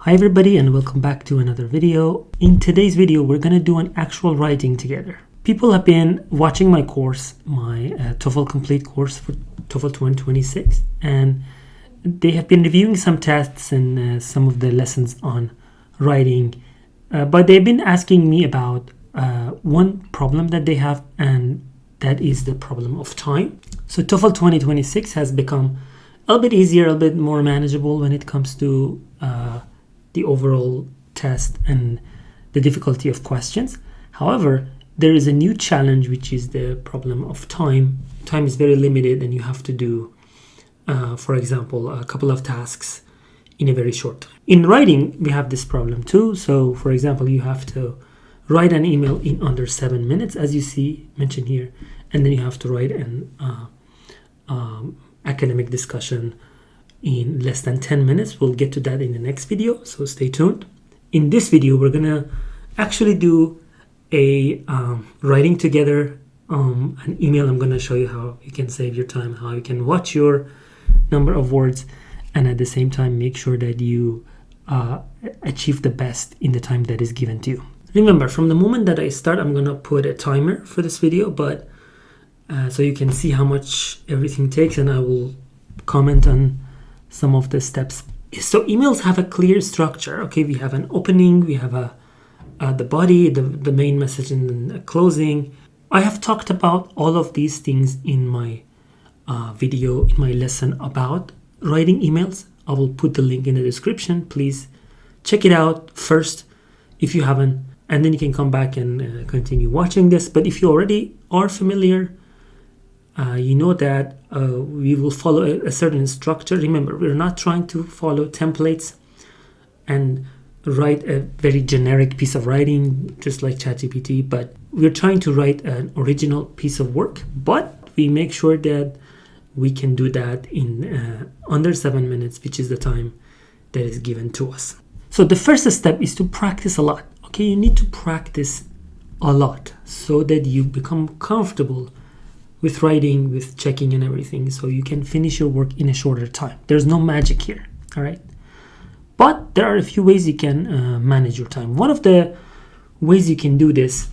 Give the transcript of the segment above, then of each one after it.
Hi everybody and welcome back to another video. In today's video we're going to do an actual writing together. People have been watching my course, my TOEFL complete course for TOEFL 2026, and they have been reviewing some tests and some of the lessons on writing, but they've been asking me about one problem that they have, and that is the problem of time. So TOEFL 2026 has become a little bit easier, a little bit more manageable when it comes to the overall test and the difficulty of questions. However, there is a new challenge, which is the problem of time. Time is very limited and you have to do, for example, a couple of tasks in a very short time. In writing, we have this problem too. So for example, you have to write an email in under 7 minutes, as you see mentioned here, and then you have to write an academic discussion in less than 10 minutes. We'll get to that in the next video, so stay tuned. In this video, we're gonna actually do a writing together an email. I'm gonna show you how you can save your time, how you can watch your number of words, and at the same time make sure that you achieve the best in the time that is given to you. Remember, from the moment that I start, I'm gonna put a timer for this video, but so you can see how much everything takes, and I will comment on some of the steps. So emails have a clear structure. Okay, we have an opening, we have the body, the main message, and then a closing. I have talked about all of these things in my video, in my lesson about writing emails. I will put the link in the description. Please check it out first if you haven't, and then you can come back and continue watching this. But if you already are familiar, you know that we will follow a certain structure. Remember, we're not trying to follow templates and write a very generic piece of writing just like ChatGPT, but we're trying to write an original piece of work, but we make sure that we can do that in under 7 minutes, which is the time that is given to us. So the first step is to practice a lot. Okay, you need to practice a lot so that you become comfortable with writing, with checking and everything, so you can finish your work in a shorter time. There's no magic here, all right? But there are a few ways you can manage your time. One of the ways you can do this,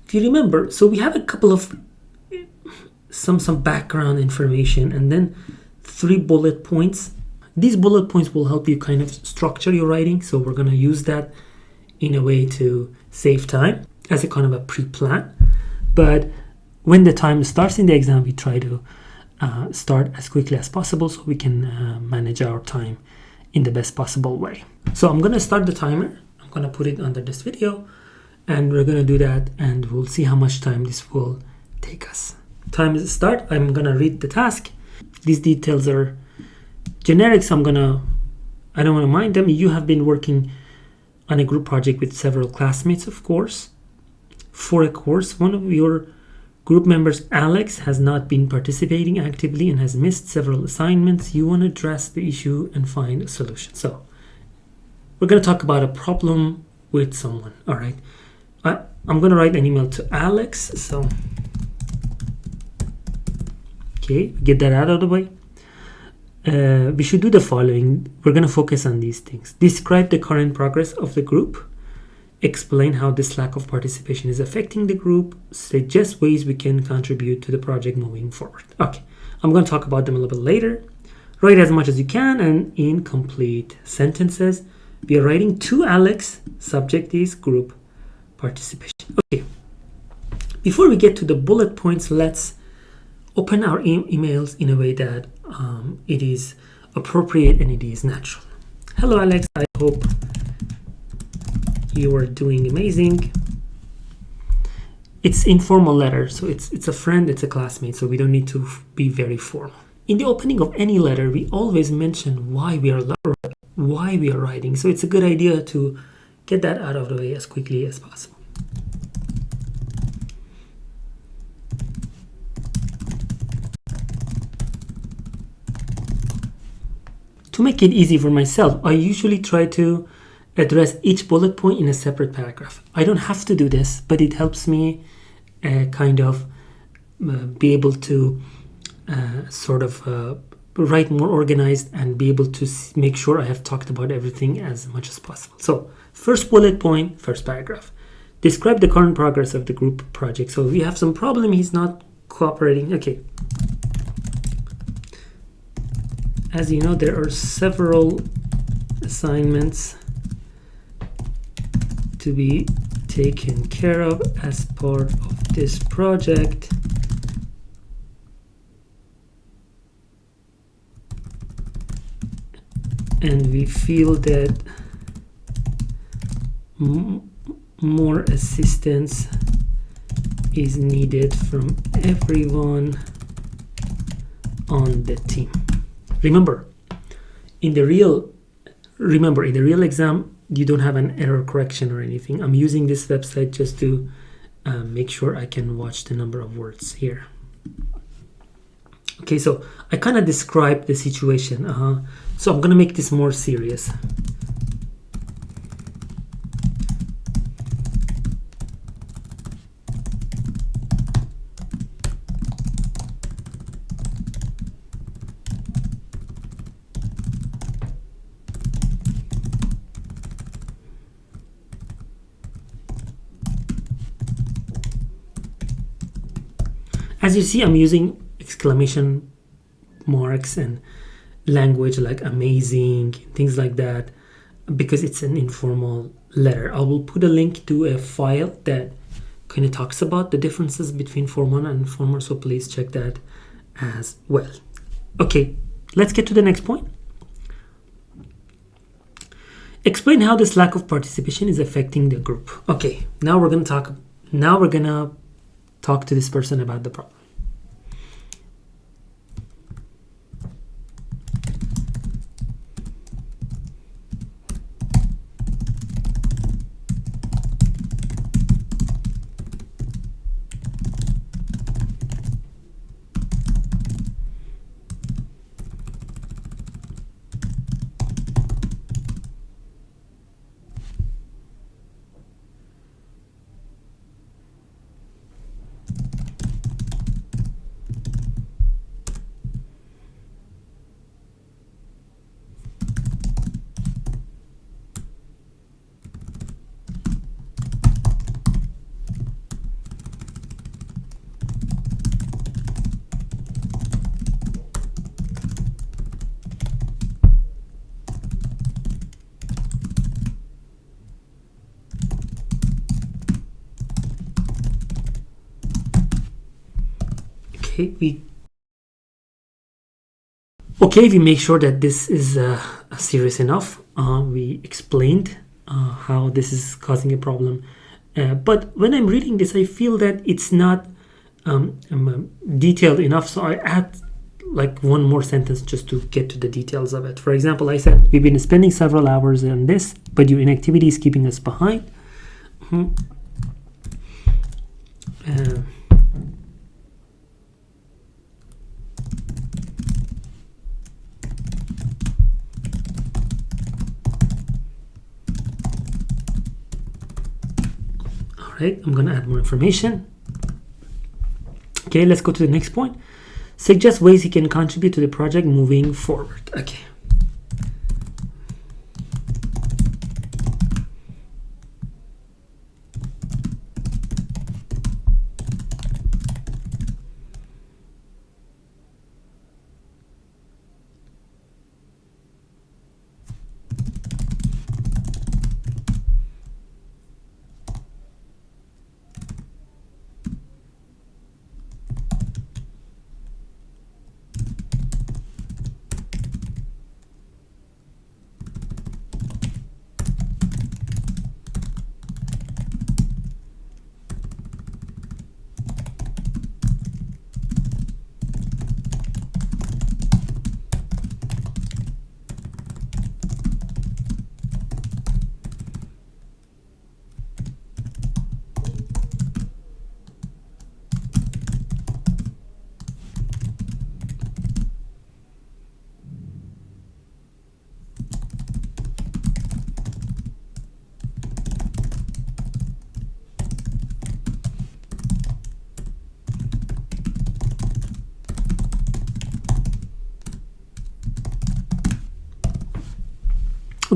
if you remember, so we have a couple of some background information and then 3 bullet points. These bullet points will help you kind of structure your writing, so we're gonna use that in a way to save time as a kind of a pre-plan. But when the time starts in the exam, we try to start as quickly as possible so we can manage our time in the best possible way. So I'm going to start the timer. I'm going to put it under this video, and we're going to do that, and we'll see how much time this will take us. Time is start. I'm going to read the task. These details are generic, so I don't want to mind them. You have been working on a group project with several classmates, of course. For a course, one of your group members, Alex, has not been participating actively and has missed several assignments. You want to address the issue and find a solution. So we're going to talk about a problem with someone. All right. I'm going to write an email to Alex. So, okay, get that out of the way. We should do the following. We're going to focus on these things. Describe the current progress of the group. Explain how this lack of participation is affecting the group. Suggest ways we can contribute to the project moving forward. Okay, I'm going to talk about them a little bit later. Write as much as you can and in complete sentences. We are writing to Alex. Subject is group participation. Okay, before we get to the bullet points, let's open our emails in a way that it is appropriate and it is natural. Hello, Alex. I hope you are doing amazing. It's informal letter, so it's a friend, it's a classmate, so we don't need to be very formal. In the opening of any letter, we always mention why we are writing, so it's a good idea to get that out of the way as quickly as possible. To make it easy for myself, I usually try to address each bullet point in a separate paragraph. I don't have to do this, but it helps me kind of be able to write more organized and be able to make sure I have talked about everything as much as possible. So first bullet point, first paragraph. Describe the current progress of the group project. So if you have some problem, he's not cooperating. Okay. As you know, there are several assignments to be taken care of as part of this project. And we feel that more assistance is needed from everyone on the team. Remember, in the real exam, you don't have an error correction or anything. I'm using this website just to make sure I can watch the number of words here. Okay, so I kind of described the situation. So I'm gonna make this more serious. As you see, I'm using exclamation marks and language like amazing, things like that, because it's an informal letter. I will put a link to a file that kind of talks about the differences between formal and informal, so please check that as well. Okay, let's get to the next point. Explain how this lack of participation is affecting the group. Okay, now we're gonna talk to this person about the problem. We make sure that this is serious enough. We explained how this is causing a problem, but when I'm reading this, I feel that it's not detailed enough, so I add like one more sentence just to get to the details of it. For example, I said, we've been spending several hours on this, but your inactivity is keeping us behind. I'm going to add more information. Okay, let's go to the next point. Suggest ways he can contribute to the project moving forward. Okay.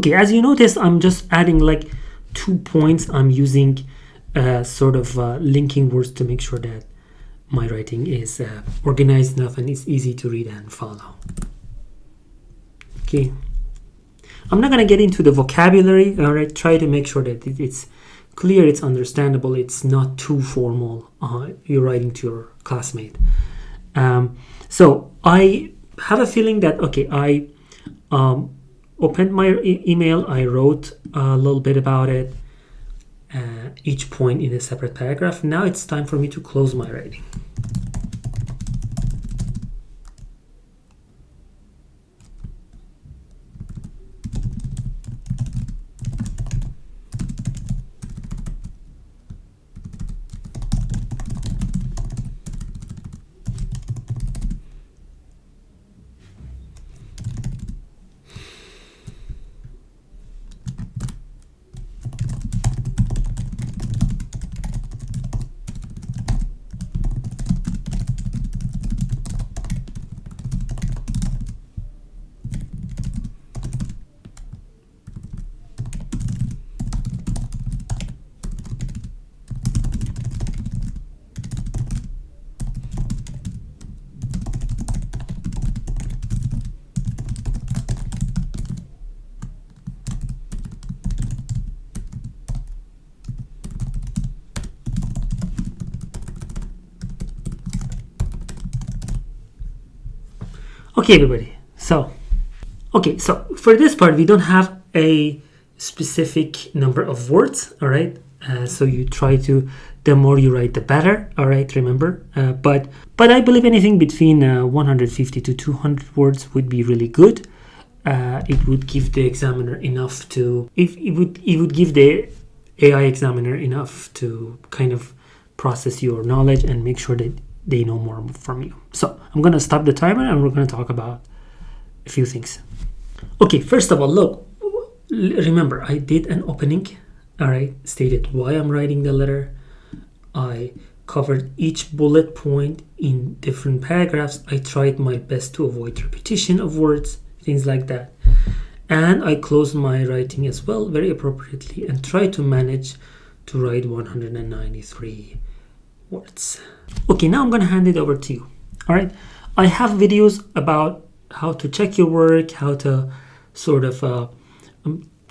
Okay, as you notice, I'm just adding like 2 points. I'm using sort of linking words to make sure that my writing is organized enough and it's easy to read and follow. Okay, I'm not going to get into the vocabulary. All right, try to make sure that it's clear, it's understandable, it's not too formal. You're writing to your classmate. So I have a feeling that, okay, I opened my email, I wrote a little bit about it, each point in a separate paragraph. Now it's time for me to close my writing. Okay, everybody. So for this part, we don't have a specific number of words. All right. So you try to, the more you write, the better. All right. Remember. But I believe anything between 150 to 200 words would be really good. It would give the examiner enough to. It would give the AI examiner enough to kind of process your knowledge and make sure that they know more from you. So I'm going to stop the timer and we're going to talk about a few things. Okay, first of all, look, remember I did an opening, all right, stated why I'm writing the letter. I covered each bullet point in different paragraphs. I tried my best to avoid repetition of words, things like that. And I closed my writing as well very appropriately and tried to manage to write 193 words. Okay, now I'm going to hand it over to you. All right, I have videos about how to check your work, how to sort of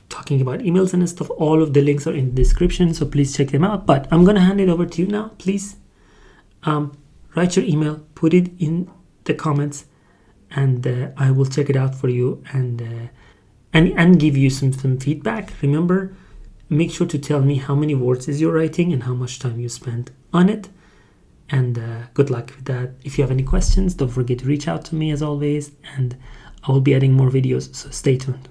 talking about emails and stuff. All of the links are in the description, so please check them out. But I'm going to hand it over to you now. Please write your email, put it in the comments, and I will check it out for you and give you some feedback. Remember, make sure to tell me how many words is your writing and how much time you spent on it. And good luck with that. If you have any questions, don't forget to reach out to me as always, and I will be adding more videos, so stay tuned.